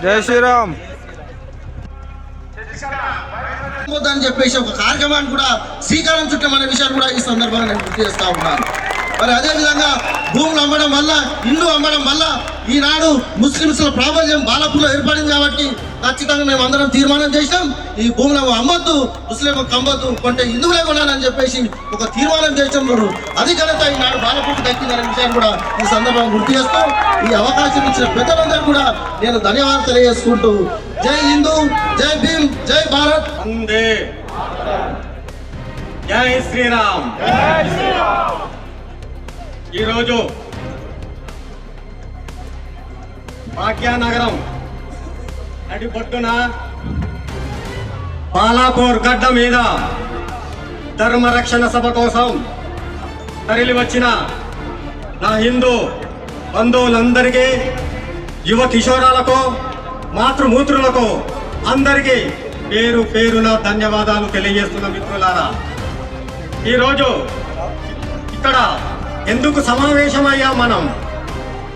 జై శ్రీరామ్ అని చెప్పేసి ఒక కార్యక్రమాన్ని కూడా శ్రీకారం చుట్టమనే విషయాన్ని కూడా ఈ సందర్భంగా నేను గుర్తు చేస్తా ఉన్నాను. మరి అదేవిధంగా భూములు అమ్మడం వల్ల, ఇల్లు అమ్మడం వల్ల ఈనాడు ముస్లింస్ల ప్రాబల్యం బాలాపూర్లో ఏర్పడింది. కాబట్టి ఖచ్చితంగా మేము అందరం తీర్మానం చేసినాం, ఈ భూములను అమ్మొద్దు, ముస్లింలకు అమ్మొద్దు, కొంటే హిందువులే కొనాలని చెప్పేసి ఒక తీర్మానం చేసినప్పుడు అధికారత ఈనాడు బాలాపూర్కి దక్కిందనే విషయాన్ని కూడా ఈ సందర్భంగా గుర్తు చేస్తూ ఈ అవకాశం ఇచ్చిన పెద్దలందరూ కూడా నేను ధన్యవాదాలు తెలియజేసుకుంటూ జై హిందూ, జై భీమ్, జై భారత్, వందే జై శ్రీరామ్. ఈరోజు భాగ్యనగరం నడిబొట్టున బాలాపూర్ గడ్డ మీద ధర్మరక్షణ సభ కోసం తరలి వచ్చిన నా హిందూ బంధువులందరికీ, యువ కిషోరాలకు, మాతృమూత్రులకు అందరికీ పేరు పేరున ధన్యవాదాలు తెలియజేస్తున్న మిత్రులారా, ఈరోజు ఇక్కడ ఎందుకు సమావేశమయ్యాం మనం?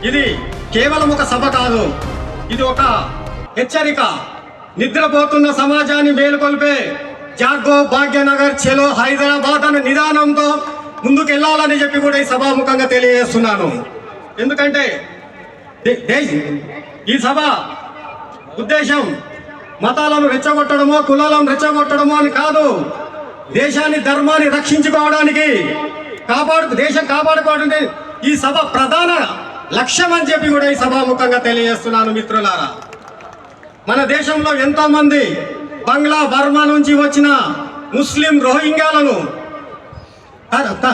ఇది కేవలం ఒక సభ కాదు, ఇది ఒక హెచ్చరిక. నిద్రపోతున్న సమాజాన్ని మేలుకొల్పే జాగో భాగ్యనగర్ చలో హైదరాబాద్ అనే నిదానంతో ముందుకెళ్లాలని చెప్పి కూడా ఈ సభాముఖంగా తెలియజేస్తున్నాను. ఎందుకంటే ఈ సభ ఉద్దేశం మతాలను రెచ్చగొట్టడమో, కులాలను రెచ్చగొట్టడమో అని కాదు. దేశాన్ని, ధర్మాన్ని రక్షించుకోవడానికి, దేశం కాపాడుకోవడానికి ఈ సభ ప్రధాన లక్ష్యం అని చెప్పి కూడా ఈ సభాముఖంగా తెలియజేస్తున్నాను. మిత్రులారా, మన దేశంలో ఎంతో మంది బంగ్లా, బర్మా నుంచి వచ్చిన ముస్లిం రోహింగ్యాలను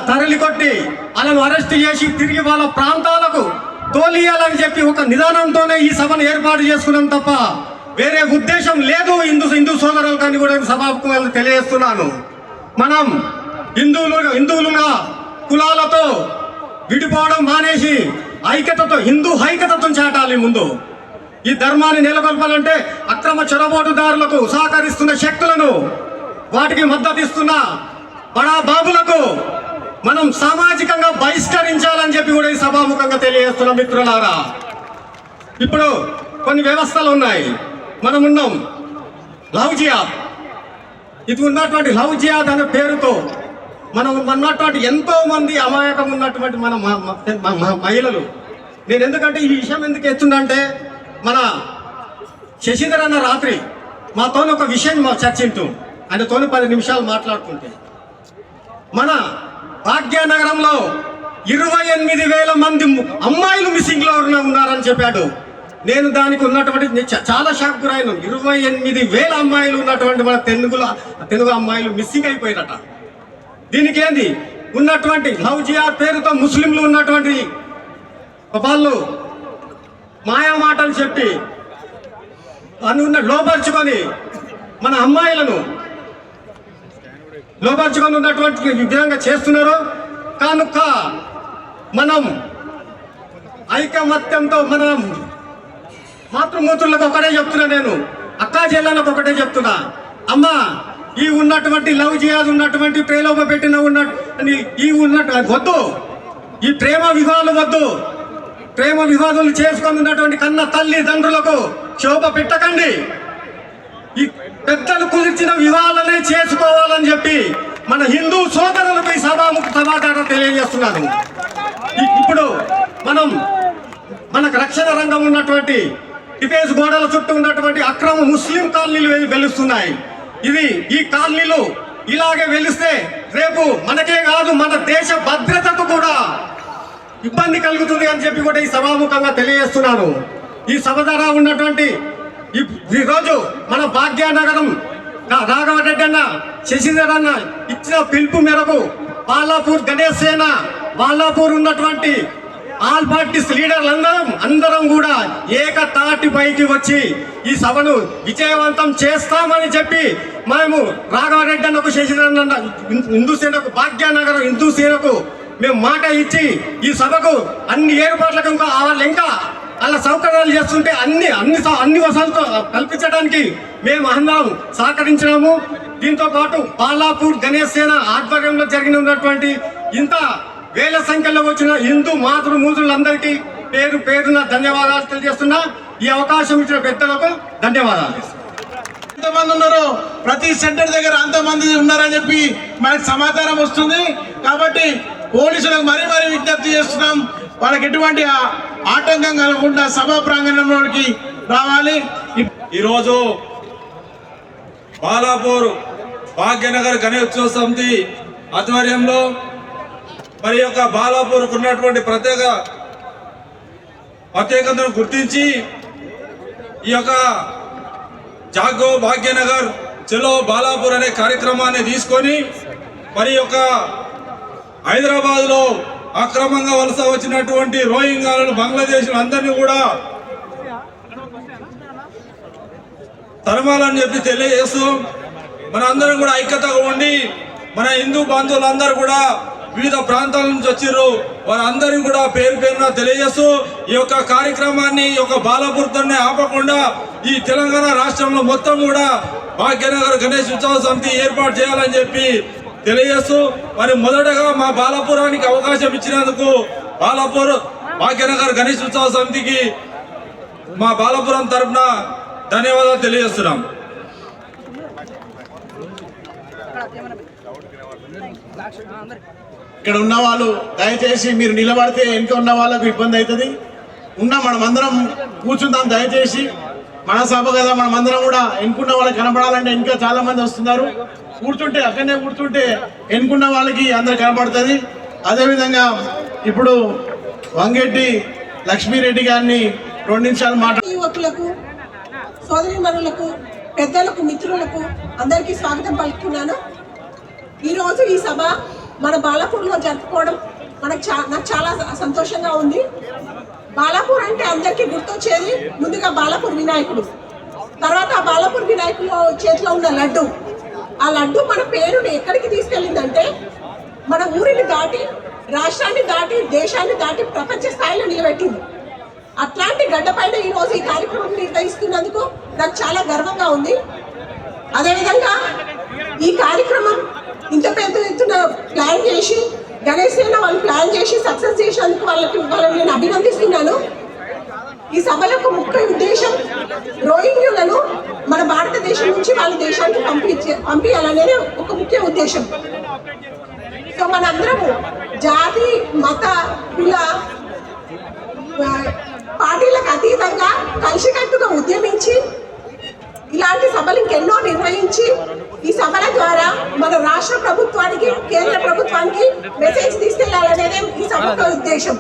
తరలి కొట్టి వాళ్ళను అరెస్ట్ చేసి తిరిగి వాళ్ళ ప్రాంతాలకు తోలియాలని చెప్పి ఒక నిదానంతోనే ఈ సభను ఏర్పాటు చేసుకున్నాం తప్ప వేరే ఉద్దేశం లేదు. హిందూ సోదరులు కానీ కూడా సభాముఖంగా తెలియజేస్తున్నాను. మనం హిందువులుగా కులాలతో విడిపోవడం మానేసి ఐక్యతతో, హిందూ ఐక్యతతో చాటాలి. ముందు ఈ ధర్మాన్ని నెలకొల్పాలంటే అక్రమ చొరబాటుదారులకు సహకరిస్తున్న శక్తులను, వాటికి మద్దతు ఇస్తున్న బడా బాబులకు మనం సామాజికంగా బహిష్కరించాలని చెప్పి కూడా ఈ సభాముఖంగా తెలియజేస్తున్న మిత్రులారా, ఇప్పుడు కొన్ని వ్యవస్థలు ఉన్నాయి. మనం ఉన్నాం లవ్ జిహాద్. ఇది ఉన్నటువంటి లవ్ జిహాద్ అనే పేరుతో మనం ఉన్నటువంటి ఎంతో మంది అమాయకం ఉన్నటువంటి మన మహిళలు. నేను ఎందుకంటే ఈ విషయం ఎందుకు ఎత్తుందంటే, మన శశిధర్ అన్న రాత్రి మాతో ఒక విషయం చర్చించు, ఆయనతో 10 నిమిషాలు మాట్లాడుతుంటే, మన భాగ్యనగరంలో 28,000 మంది అమ్మాయిలు మిస్సింగ్ లో ఉన్నారని చెప్పాడు. నేను దానికి ఉన్నటువంటి చాలా షాక్ గురైన. 28,000 అమ్మాయిలు ఉన్నటువంటి మన తెలుగు అమ్మాయిలు మిస్సింగ్ అయిపోయినట. దీనికి ఏంది ఉన్నటువంటి లవ్ జిహాద్ పేరుతో ముస్లింలు ఉన్నటువంటి వాళ్ళు మాయా మాటలు చెప్పి లోపరుచుకొని మన అమ్మాయిలను లోపరుచుకొని ఉన్నటువంటి విధంగా చేస్తున్నారు. కనుక మనం ఐకమత్యంతో మన మాతృమూర్తులకు ఒకటే చెప్తున్నా, నేను అక్కా చెల్లెలకు ఒకటే చెప్తున్నా, అమ్మా ఈ ఉన్నటువంటి లవ్ జిహాద్ ఉన్నటువంటి ప్రేలోభ పెట్టిన వద్దు, ఈ ప్రేమ వివాహాలు వద్దు. ప్రేమ వివాదాలు చేసుకొని ఉన్నటువంటి కన్న తల్లిదండ్రులకు శోభ పెట్టకండి. ఈ పెద్దలు కుదిర్చిన వివాహాలనే చేసుకోవాలని చెప్పి మన హిందూ సోదరులకు ఈ సమాచారం తెలియజేస్తున్నాను. ఇప్పుడు మనకు రక్షణ రంగం ఉన్నటువంటి డిఫెన్స్ గోడల చుట్టూ ఉన్నటువంటి అక్రమ ముస్లిం కాలనీలు వెలుస్తున్నాయి. ఈ కాలనీలు ఇలాగే వెలిస్తే రేపు మనకే కాదు, మన దేశ భద్రతకు కూడా ఇబ్బంది కలుగుతుంది అని చెప్పి కూడా ఈ సభాముఖంగా తెలియజేస్తున్నాను. ఈ సభ ద్వారా ఉన్నటువంటి ఈరోజు మన భాగ్యనగరం రాఘవరెడ్డి అన్న, శశిధర్ అన్న ఇచ్చిన పిలుపు మేరకు బాలాపూర్ గణేష్ సేన, బాలాపూర్ ఉన్నటువంటి ఆల్ పార్టీస్ లీడర్లు అందరం కూడా ఏకతాటిపైకి వచ్చి ఈ సభను విజయవంతం చేస్తామని చెప్పి మేము రాఘవరెడ్డి అన్నకు, శశిధర్ అన్న హిందూ సేనకు, భాగ్యనగరం హిందూ సేనకు మేము మాట ఇచ్చి ఈ సభకు అన్ని ఏర్పాట్లకు ఇంకా అలా సౌకర్యాలు చేస్తుంటే అన్ని వసతులతో కల్పించడానికి మేము అందరం సహకరించినాము. దీంతో పాటు బాలాపూర్ గణేష్ సేన ఆధ్వర్యంలో ఉన్నటువంటి ఇంత వేల సంఖ్యలో వచ్చిన హిందూ మాతృమూర్తులందరికీ పేరున ధన్యవాదాలు తెలియజేస్తున్నా. ఈ అవకాశం ఇచ్చిన పెద్దలకు ధన్యవాదాలు. ఎంతమంది ఉన్నారో ప్రతి సెంటర్ దగ్గర అంతమంది ఉన్నారని చెప్పి మనకు సమాచారం వస్తుంది. కాబట్టి పోలీసులకు మరీ విజ్ఞప్తి చేస్తున్నాం, వాళ్ళకి ఎటువంటి ఆటంకం కలగకుండా సభా ప్రాంగణంలోకి రావాలి. ఈరోజు బాలాపూర్ భాగ్యనగర్ గణేశోత్సవ సమితి ఆధ్వర్యంలో మరి యొక్క బాలాపూర్కు ఉన్నటువంటి ప్రత్యేకతను గుర్తించి ఈ యొక్క జాగో భాగ్యనగర్ చలో బాలాపూర్ అనే కార్యక్రమాన్ని తీసుకొని మరి యొక్క హైదరాబాద్లో అక్రమంగా వలస వచ్చినటువంటి రోహింగ్యాలను బంగ్లాదేశ్ అందరినీ కూడా తరమాలని చెప్పి తెలియజేస్తూ మన అందరం కూడా ఐక్యతగా ఉండి మన హిందూ బంధువులందరూ కూడా వివిధ ప్రాంతాల నుంచి వచ్చిర్రు, వారందరినీ కూడా పేరు పేరున తెలియజేస్తూ ఈ యొక్క కార్యక్రమాన్ని ఈ యొక్క బాలాపూర్తోనే ఆపకుండా ఈ తెలంగాణ రాష్ట్రంలో మొత్తం కూడా భాగ్యనగర్ గణేష్ ఉత్సవ సమితి ఏర్పాటు చేయాలని చెప్పి తెలియజేస్తూ మరి మొదటగా మా బాలాపురానికి అవకాశం ఇచ్చినందుకు బాలాపూర్ భాగ్యనగర్ గణేష్ ఉత్సవ సమితికి మా బాలాపురం తరఫున ధన్యవాదాలు తెలియజేస్తున్నాం. ఇక్కడ ఉన్న వాళ్ళు దయచేసి మీరు నిలబడితే వెనుక ఉన్న వాళ్ళకు ఇబ్బంది అవుతుంది. మనం అందరం కూర్చుందాం దయచేసి, మన సభ కదా, మనం అందరం కూడా ఎన్నుకున్న వాళ్ళకి కనపడాలంటే ఇంకా చాలా మంది వస్తున్నారు. కూర్చుంటే అక్కడనే కూర్చుంటే ఎన్నుకున్న వాళ్ళకి అందరు కనపడుతుంది. అదేవిధంగా ఇప్పుడు వంగెడ్డి లక్ష్మీరెడ్డి గారిని 2 నిమిషాలు యువకులకు, సోదరిమణులకు, పెద్దలకు, మిత్రులకు అందరికీ స్వాగతం పలుకుతున్నాను. ఈరోజు ఈ సభ మన బాలాపూర్లో జరుపుకోవడం నాకు చాలా సంతోషంగా ఉంది. బాలాపూర్ అంటే అందరికీ గుర్తొచ్చేది ముందుగా బాలాపూర్ వినాయకుడు, తర్వాత ఆ బాలాపూర్ వినాయకుడు చేతిలో ఉన్న లడ్డు. ఆ లడ్డు మన పేరుని ఎక్కడికి తీసుకెళ్ళిందంటే మన ఊరిని దాటి, రాష్ట్రాన్ని దాటి, దేశాన్ని దాటి ప్రపంచ స్థాయిలో నిలబెట్టింది. అట్లాంటి గడ్డపైన ఈరోజు ఈ కార్యక్రమం నిర్వహిస్తున్నందుకు నాకు చాలా గర్వంగా ఉంది. అదేవిధంగా ఈ కార్యక్రమం ఇంత పెద్ద ఎత్తున ప్లాన్ చేసి, గణేష్ వాళ్ళు ప్లాన్ చేసి సక్సెస్ చేసినందుకు వాళ్ళని నేను అభినందిస్తున్నాను. ఈ సభ యొక్క ముఖ్య ఉద్దేశం రోహింగ్యులను మన భారతదేశం నుంచి వాళ్ళ దేశానికి పంపించాలనేది ఒక ముఖ్య ఉద్దేశం. సో మనందరము జాతి, మత, కుల, పార్టీలకు అతీతంగా కలిసికట్టుగా ఉద్యమించి ఇలాంటి సభలు ఇంకెన్నో నిర్వహించి ఈ సభల ద్వారా మన రాష్ట్ర ప్రభుత్వానికి, కేంద్ర ప్రభుత్వానికి మెసేజ్ తీసుకెళ్లాలనేదే ఈ సభ యొక్క ఉద్దేశం.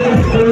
Thank you.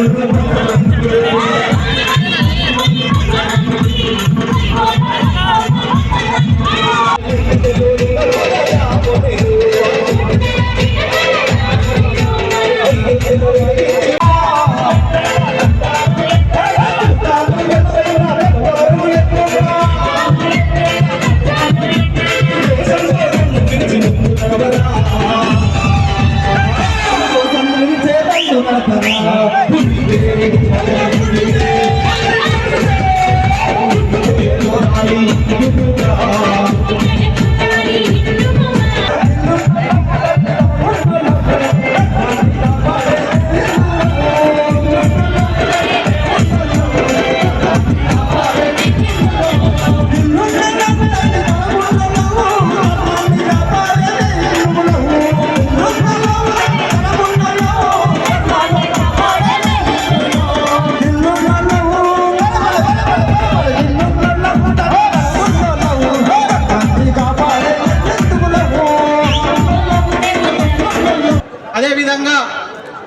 అదేవిధంగా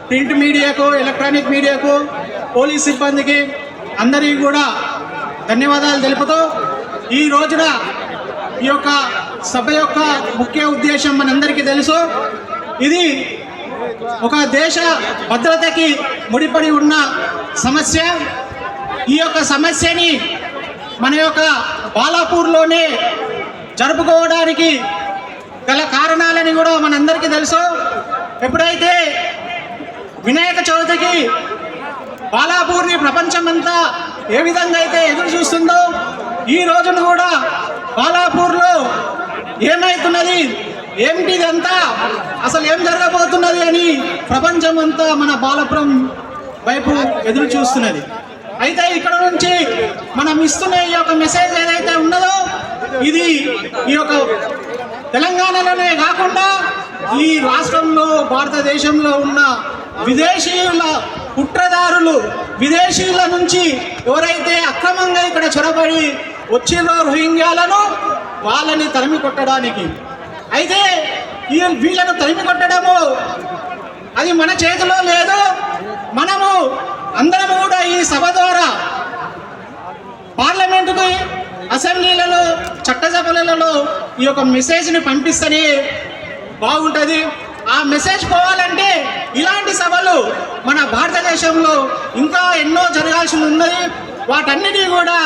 ప్రింట్ మీడియాకు, ఎలక్ట్రానిక్ మీడియాకు, పోలీస్ సిబ్బందికి అందరికీ కూడా ధన్యవాదాలు తెలుపుతూ ఈ రోజున ఈ యొక్క సభ యొక్క ముఖ్య ఉద్దేశం మనందరికీ తెలుసు. ఇది ఒక దేశ భద్రతకి ముడిపడి ఉన్న సమస్య. ఈ యొక్క సమస్యని మన యొక్క బాలాపూర్లోనే జరుపుకోవడానికి గల కారణాలని కూడా మనందరికీ తెలుసు. ఎప్పుడైతే వినాయక చవితికి బాలాపూర్ని ప్రపంచమంతా ఏ విధంగా అయితే ఎదురు చూస్తుందో, ఈ రోజున కూడా బాలాపూర్లో ఏమవుతున్నది, ఏమిటిదంతా, అసలు ఏం జరగబోతున్నది అని ప్రపంచం అంతా మన బాలాపురం వైపు ఎదురు చూస్తున్నది. అయితే ఇక్కడ నుంచి మనం ఇస్తున్న ఈ యొక్క మెసేజ్ ఏదైతే ఉన్నదో, ఇది ఈ యొక్క తెలంగాణలోనే కాకుండా ఈ రాష్ట్రంలో, భారతదేశంలో ఉన్న విదేశీయుల కుట్రదారులు, విదేశీయుల నుంచి ఎవరైతే అక్రమంగా ఇక్కడ చొరబడి వచ్చిన రోహింగ్యాలను వాళ్ళని తరిమి కొట్టడానికి. అయితే వీళ్ళను తరిమి కొట్టడము అది మన చేతిలో లేదు. మనము అందరం కూడా ఈ సభ ద్వారా పార్లమెంటుకు, అసెంబ్లీలలో, చట్టసభలలో ఈ యొక్క మెసేజ్ని పంపిస్తేనే బాగుంటుంది. ఆ మెసేజ్ పోవాలంటే ఇలాంటి సభలు మన భారతదేశంలో ఇంకా ఎన్నో జరగాల్సి ఉన్నది. వాటన్నిటి కూడా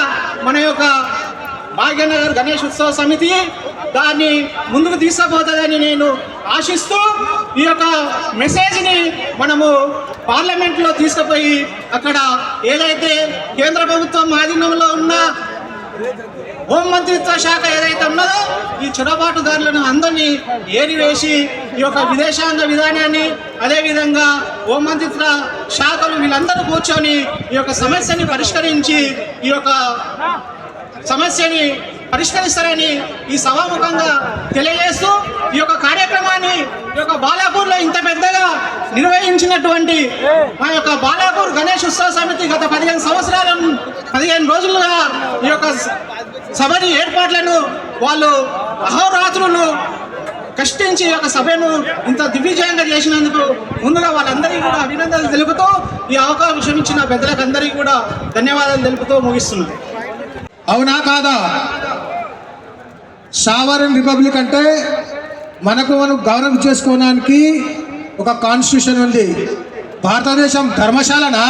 మన యొక్క భాగ్యనగర్ గణేష్ ఉత్సవ సమితి దాన్ని ముందుకు తీసుకుపోతుందని నేను ఆశిస్తూ ఈ యొక్క మెసేజ్ని మనము పార్లమెంట్లో తీసుకుపోయి అక్కడ ఏదైతే కేంద్ర ప్రభుత్వం ఆధీనంలో ఉన్న హోంమంత్రిత్వ శాఖ ఏదైతే ఉన్నదో ఈ చొరబాటుదారులను అందరినీ ఏరివేసి ఈ యొక్క విదేశాంగ విధానాన్ని, అదేవిధంగా హోంమంత్రిత్వ శాఖలు వీళ్ళందరూ కూర్చొని ఈ యొక్క సమస్యని పరిష్కరించి ఈ యొక్క సమస్యని పరిష్కరిస్తారని ఈ సభాముఖంగా తెలియజేస్తూ ఈ యొక్క కార్యక్రమాన్ని ఈ యొక్క బాలాపూర్లో ఇంత పెద్దగా నిర్వహించినటువంటి మా యొక్క బాలాపూర్ గణేష్ ఉత్సవ సమితి గత 15 రోజులుగా ఈ యొక్క సభని ఏర్పాట్లను వాళ్ళు అహోరాత్రులు కష్టించి ఒక సభను ఇంత దిగ్విజయంగా చేసినందుకు ముందుగా వాళ్ళందరికీ కూడా అభినందనలు తెలుపుతూ ఈ అవకాశం ఇచ్చిన పెద్దలకు అందరికీ కూడా ధన్యవాదాలు తెలుపుతూ ముగిస్తున్నాను. అవునా కాదా? సావరన్ రిపబ్లిక్ అంటే మనం గౌరవం చేసుకోవడానికి ఒక కాన్స్టిట్యూషన్ ఉంది. భారతదేశం ధర్మశాలనా?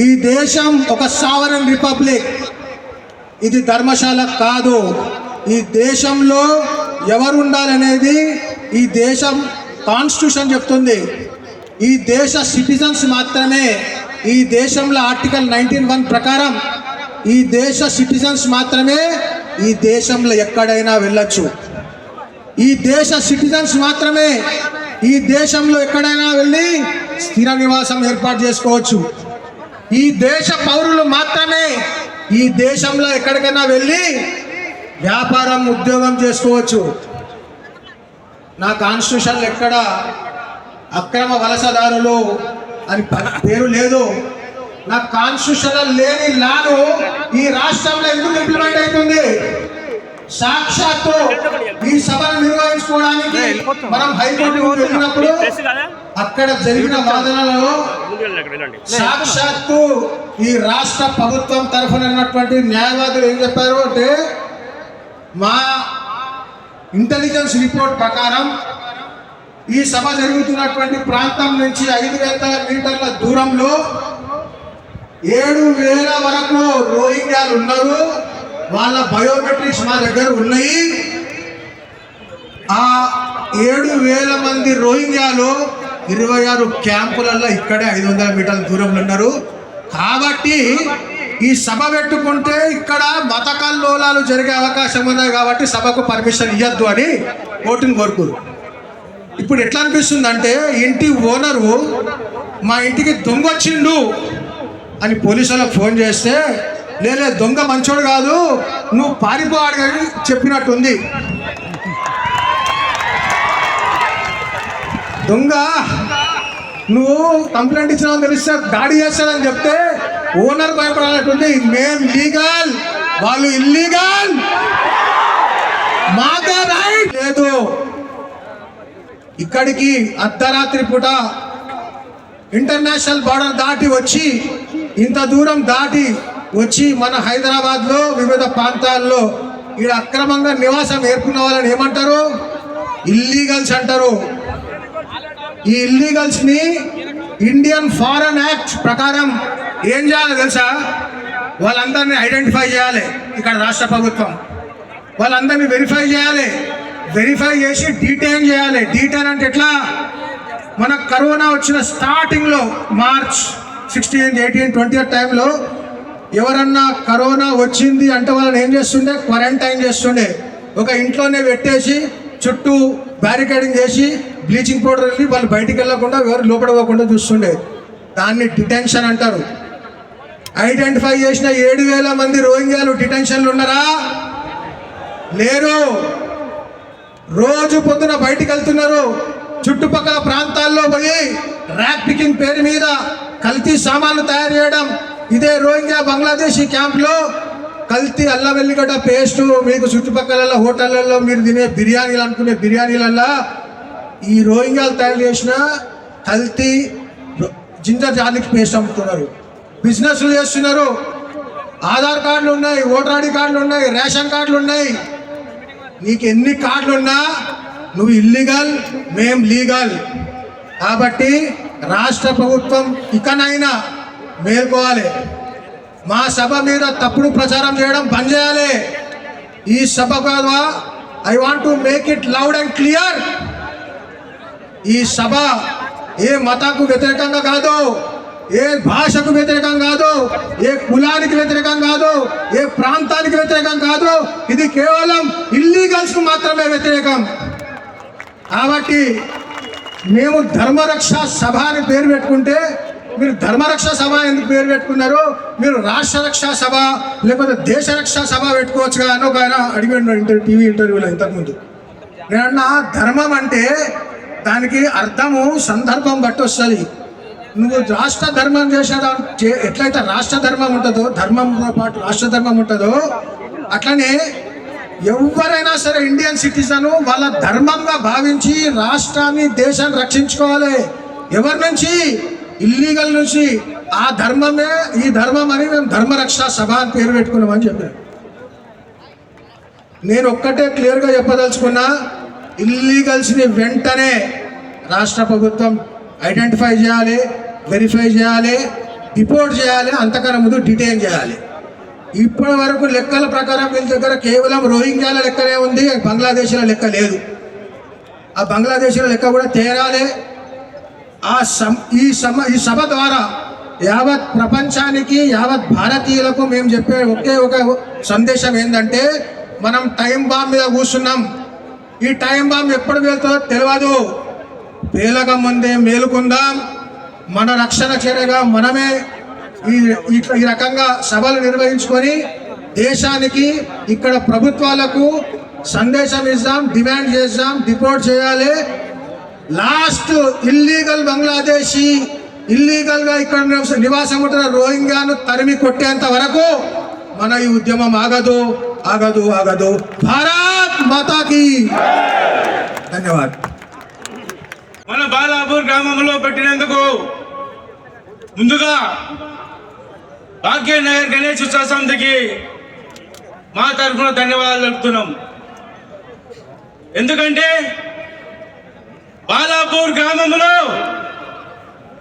ఈ దేశం ఒక సావరన్ రిపబ్లిక్, ఇది ధర్మశాల కాదు. ఈ దేశంలో ఎవరు ఉండాలనేది ఈ దేశం కాన్స్టిట్యూషన్ చెప్తుంది. ఈ దేశ సిటిజన్స్ మాత్రమే, ఈ దేశంలో ఆర్టికల్ 19(1) ప్రకారం ఈ దేశ సిటిజన్స్ మాత్రమే ఈ దేశంలో ఎక్కడైనా వెళ్ళొచ్చు. ఈ దేశ సిటిజన్స్ మాత్రమే ఈ దేశంలో ఎక్కడైనా వెళ్ళి స్థిర నివాసం ఏర్పాటు చేసుకోవచ్చు. ఈ దేశ పౌరులు మాత్రమే ఈ దేశంలో ఎక్కడికైనా వెళ్ళి వ్యాపారం, ఉద్యోగం చేసుకోవచ్చు. నా కాన్స్టిట్యూషన్లో ఎక్కడ అక్రమ వలసదారులు అని పేరు లేదు. నా కాన్స్టిట్యూషన్ లేని లాను ఈ రాష్ట్రంలో ఎందుకు ఇంప్లిమెంట్ అవుతుంది? సాక్షాత్తు ఈ సభను నిర్వహించుకోవడానికి మనం హైకోర్టుకు వెళ్ళినప్పుడు అక్కడ జరిగిన వాదనలలో సాక్షాత్తు ఈ రాష్ట్ర ప్రభుత్వం తరఫున ఉన్నటువంటి న్యాయవాదులు ఏం చెప్పారు అంటే, మా ఇంటెలిజెన్స్ రిపోర్ట్ ప్రకారం ఈ సభ జరుగుతున్నటువంటి ప్రాంతం నుంచి 5,000 మీటర్ల దూరంలో 7,000 వరకు రోహింగ్యాలు ఉన్నారు. వాళ్ళ బయోమెట్రిక్స్ మా దగ్గర ఉన్నాయి. ఆ 7,000 మంది రోహింగ్యాలు 26 క్యాంపులలో ఇక్కడే 500 మీటర్ల దూరంలో ఉన్నారు. కాబట్టి ఈ సభ పెట్టుకుంటే ఇక్కడ మత కల్లోలాలు జరిగే అవకాశం ఉన్నాయి కాబట్టి సభకు పర్మిషన్ ఇవ్వద్దు అని కోర్టును కోరుకోరు. ఇప్పుడు ఎట్లా అనిపిస్తుంది అంటే ఇంటి ఓనరు మా ఇంటికి దొంగ వచ్చిండు అని పోలీసులకు ఫోన్ చేస్తే లేలే దొంగ మంచోడు కాదు నువ్వు పారిపోవాడు అని చెప్పినట్టుంది. దొంగ నువ్వు కంప్లైంట్ ఇచ్చినా తెలిస్తే దాడి చేస్తాడని చెప్తే ఓనర్ భయపడాలన్నట్టుంది. మేం లీగల్, వాళ్ళు ఇల్లీగల్, మాకే రైట్ లేదు. ఇక్కడికి అర్ధరాత్రి పూట ఇంటర్నేషనల్ బార్డర్ దాటి వచ్చి ఇంత దూరం దాటి వచ్చి మన హైదరాబాద్లో వివిధ ప్రాంతాల్లో ఇక్కడ అక్రమంగా నివాసం ఏర్పడిన వాళ్ళని ఏమంటారు? ఇల్లీగల్స్ అంటారు. ఈ ఇల్లీగల్స్ని ఇండియన్ ఫారెన్ యాక్ట్ ప్రకారం ఏం చేయాలో తెలుసా? వాళ్ళందరినీ ఐడెంటిఫై చేయాలి ఇక్కడ రాష్ట్ర ప్రభుత్వం. వాళ్ళందరినీ వెరిఫై చేయాలి. వెరిఫై చేసి డీటైన్ చేయాలి. డీటైన్ అంటే ఎట్లా? మనకు కరోనా వచ్చిన స్టార్టింగ్లో మార్చ్ 16, 18, 20 టైంలో ఎవరన్నా కరోనా వచ్చింది అంటే వాళ్ళని ఏం చేస్తుండే? క్వారంటైన్ చేస్తుండే. ఒక ఇంట్లోనే పెట్టేసి చుట్టూ బ్యారికేడింగ్ చేసి బ్లీచింగ్ పౌడర్ వెళ్ళి వాళ్ళు బయటికి వెళ్ళకుండా ఎవరు లోపల పోకుండా చూస్తుండే. దాన్ని డిటెన్షన్ అంటారు. ఐడెంటిఫై చేసిన 7,000 మంది రోహింగ్యాలు డిటెన్షన్లు ఉన్నారా? లేరు. రోజు పొద్దున బయటికి వెళ్తున్నారు. చుట్టుపక్కల ప్రాంతాల్లో పోయి ర్యాక్ పికింగ్ పేరు మీద కల్తీ సామాన్లు తయారు చేయడం. ఇదే రోహింగ్యా బంగ్లాదేశీ క్యాంప్లో కల్తీ అల్లం వెల్లిగడ్డ పేస్ట్ మీకు చుట్టుపక్కల హోటళ్లలో మీరు తినే బిర్యానీలు అనుకునే బిర్యానీలల్లో ఈ రోహింగ్యాలు తయారు చేసిన కల్తీ జింజర్ గార్లిక్ పేస్ట్ అమ్ముతున్నారు. బిజినెస్లు చేస్తున్నారు. ఆధార్ కార్డులు ఉన్నాయి, ఓటర్ ఐడి కార్డులు ఉన్నాయి, రేషన్ కార్డులు ఉన్నాయి. నీకు ఎన్ని కార్డులు ఉన్నా నువ్వు ఇల్లీగల్, మేం లీగల్. కాబట్టి రాష్ట్ర ప్రభుత్వం ఇకనైనా మేల్కోవాలి. మా సభ మీద తప్పుడు ప్రచారం చేయడం బంద్ చేయాలి. ఈ సభ ద్వారా I want to make it loud and clear. ఈ సభ ఏ మతకు వ్యతిరేకంగా కాదు, ఏ భాషకు వ్యతిరేకం కాదు, ఏ కులానికి వ్యతిరేకం కాదు, ఏ ప్రాంతానికి వ్యతిరేకం కాదు. ఇది కేవలం ఇల్లీగల్స్కు మాత్రమే వ్యతిరేకం. కాబట్టి మేము ధర్మరక్ష సభ అని పేరు పెట్టుకుంటే మీరు ధర్మరక్ష సభ ఎందుకు పేరు పెట్టుకున్నారు? మీరు రాష్ట్ర రక్షా సభ లేకపోతే దేశ రక్షా సభ పెట్టుకోవచ్చుగా అని ఒక ఆయన అడిగాడు టీవీ ఇంటర్వ్యూలో ఇంతకుముందు. నేనన్నా ధర్మం అంటే దానికి అర్థము సందర్భం బట్టి వస్తుంది. నువ్వు రాష్ట్ర ధర్మం చేసేదా ఎట్లయితే రాష్ట్ర ధర్మం ఉంటుందో, ధర్మంతో పాటు రాష్ట్ర ధర్మం ఉంటుందో, అట్లనే ఎవరైనా సరే ఇండియన్ సిటిజన్ వాళ్ళ ధర్మంగా భావించి రాష్ట్రాన్ని దేశాన్ని రక్షించుకోవాలి. ఎవరి నుంచి? ఇల్లీగల్ నుంచి. ఆ ధర్మమే ఈ ధర్మం అని మేము ధర్మరక్షా సభ అని పేరు పెట్టుకున్నామని చెప్పాను. నేను ఒక్కటే క్లియర్గా చెప్పదలుచుకున్నా, ఇల్లీగల్స్ని వెంటనే రాష్ట్ర ప్రభుత్వం ఐడెంటిఫై చేయాలి, వెరిఫై చేయాలి, డిపోర్ట్ చేయాలి, అంతకన్నా ముందు డిటైన్ చేయాలి. ఇప్పటి వరకు లెక్కల ప్రకారం వీళ్ళ దగ్గర కేవలం రోహింగ్యాల లెక్కనే ఉంది, బంగ్లాదేశీల లెక్క లేదు. ఆ బంగ్లాదేశీల లెక్క కూడా తేరాలి. ఈ సభ ద్వారా యావత్ ప్రపంచానికి, యావత్ భారతీయులకు మేము చెప్పే ఒకే ఒక సందేశం ఏంటంటే, మనం టైం బాంబ్ మీద కూర్చున్నాం. ఈ టైం బాంబ్ ఎప్పుడు వెళ్తుందో తెలియదు. పేలక ముందే మేలుకుందాం. మన రక్షణ చర్యగా మనమే ఈ రకంగా సభలు నిర్వహించుకొని దేశానికి, ఇక్కడ ప్రభుత్వాలకు సందేశం ఇద్దాం, డిమాండ్ చేద్దాం, డిపోర్ట్ చేయాలి. లాస్ట్ ఇల్లీగల్ బంగ్లాదేశీ, ఇల్లీగల్గా ఇక్కడ నివాసం ఉంటున్న రోహింగ్యాను తరిమి కొట్టేంత వరకు మన ఈ ఉద్యమం ఆగదు, ఆగదు, ఆగదు. భారత్ మాతాకి ధన్యవాదాలు. మన బాలాపూర్ గ్రామంలో పెట్టినందుకు ముందుగా భాగ్యనగర్ గణేష్ ఉత్సవ సమితికి మా తరఫున ధన్యవాదాలు తెలుపుతున్నాం. ఎందుకంటే బాలాపూర్ గ్రామంలో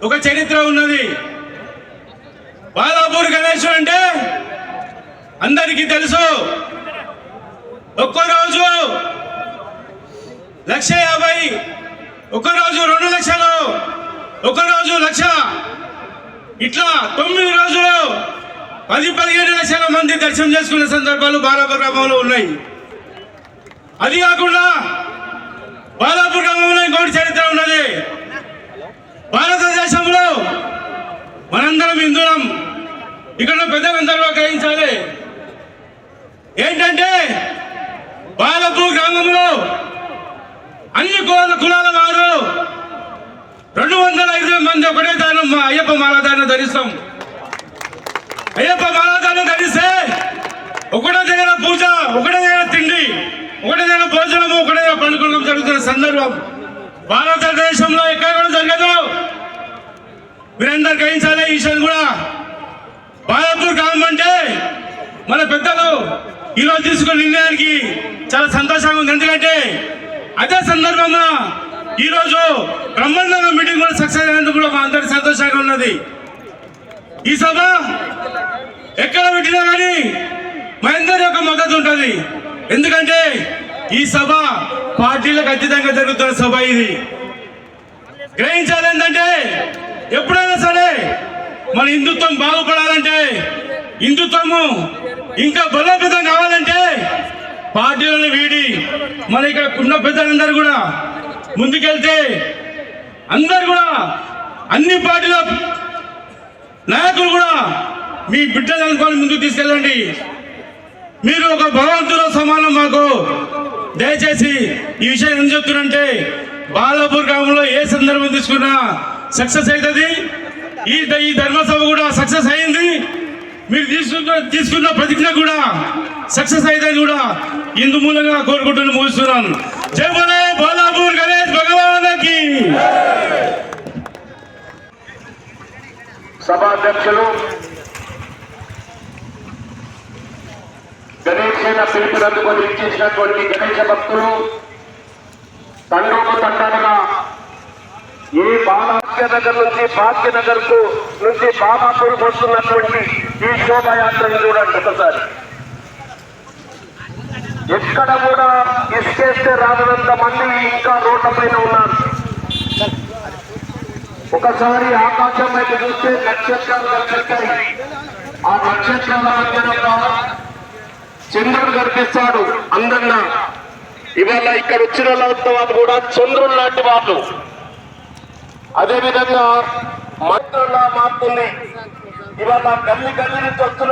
ఒక చరిత్ర ఉన్నది. బాలాపూర్ గణేష్ అంటే అందరికీ తెలుసు. ఒక్కరోజు 1,50,000, ఒకరోజు 2 లక్షలు, ఒకరోజు 1,00,000, ఇట్లా 9 రోజులు 10-15 లక్షల మంది దర్శనం చేసుకునే సందర్భాలు బాలాపూర్ గ్రామంలో ఉన్నాయి. అది కాకుండా బాలాపూర్ గ్రామంలో ఇంకోటి చరిత్ర ఉన్నది. భారతదేశంలో మనందరం హిందువులం. ఇక్కడ పెద్దలందరూ గ్రహించాలి ఏంటంటే బాలాపూర్ గ్రామంలో అన్ని కులాల వారు 250 మంది ఒకటే దానం అయ్యప్ప మాలాధారణ ధరిస్తాం. అయ్యప్ప మాలాధారణ ధరిస్తే ఒకటే దగ్గర పూజ, ఒకటే దగ్గర తిండి, ఒకటే దగ్గర భోజనము, ఒకటే దగ్గర పండుగ జరుగుతున్న సందర్భం భారతదేశంలో ఎక్కడ కూడా జరగదు. మీరందరూ గ్రహించాలి ఈ విషయం కూడా. బాలాపూర్ గ్రామం అంటే మన పెద్దలు ఈరోజు తీసుకున్న నిర్ణయానికి చాలా సంతోషంగా ఉంది. ఎందుకంటే అదే సందర్భంలో ఈరోజు బ్రహ్మాండంగా మీటింగ్ కూడా సక్సెస్ అయినందుకు కూడా మా అందరికి సంతోషంగా ఉన్నది. ఈ సభ ఎక్కడ పెట్టినా కానీ మా అందరి యొక్క మద్దతు ఉంటుంది. ఎందుకంటే ఈ సభ పార్టీలకు అతీతంగా జరుగుతున్న సభ. ఇది గ్రహించాలి ఏంటంటే ఎప్పుడైనా సరే మన హిందుత్వం బాగుపడాలంటే, హిందుత్వము ఇంకా బలోపేతం కావాలంటే పార్టీలను వీడి మన ఇక్కడ ఉన్న పెద్దలందరూ కూడా ముందుకెళ్తే అందరు కూడా అన్ని పార్టీల నాయకులు కూడా మీ బిడ్డలు అనుకొని ముందుకు తీసుకెళ్ళండి. మీరు ఒక భగవంతులో సమానం మాకు. దయచేసి ఈ విషయం ఏం చెప్తున్నారంటే బాలాపూర్ గ్రామంలో ఏ సందర్భం తీసుకున్నా సక్సెస్ అవుతుంది. ఈ ధర్మసభ కూడా సక్సెస్ అయింది. మీరు తీసుకున్న ప్రతిజ్ఞ కూడా సక్సెస్ అయిందని కూడా ఇందు మూలంగా కోరుకుంటూ ముగిస్తున్నాను. జై బోలో బాలాపూర్ గణేష్ భగవానికి. సభాధ్యక్షులు గణేశైన పిలుపునందుకొని ఇచ్చేసినటువంటి గణేశ భక్తులు తండ్రులు తండ్రులుగా ఈ భాగ్యనగర్ నుంచి భాగ్యనగర్ కు నుంచి బాబాపూర్ వస్తున్నటువంటి ఈ శోభాయాత్రను చూడండి ఒకసారి. ఎక్కడ కూడా ఇసుకేస్తే రానంత మంది ఇంకా రోడ్ల పైన ఉన్నారు. ఒకసారి ఆకాశం వైపు చూస్తే నక్షత్రాలు కనిపిస్తాయి. ఆ నక్షత్రాల మధ్యన చంద్రుడు కనిపిస్తాడు అందంగా. ఇవాళ ఇక్కడ వచ్చిన వాళ్ళు కూడా చంద్రుడు లాంటి వాళ్ళు. అదేవిధంగా మంత్రులా మారుతుంది. ఇవాళ గల్లి గల్లి నుంచి వస్తున్న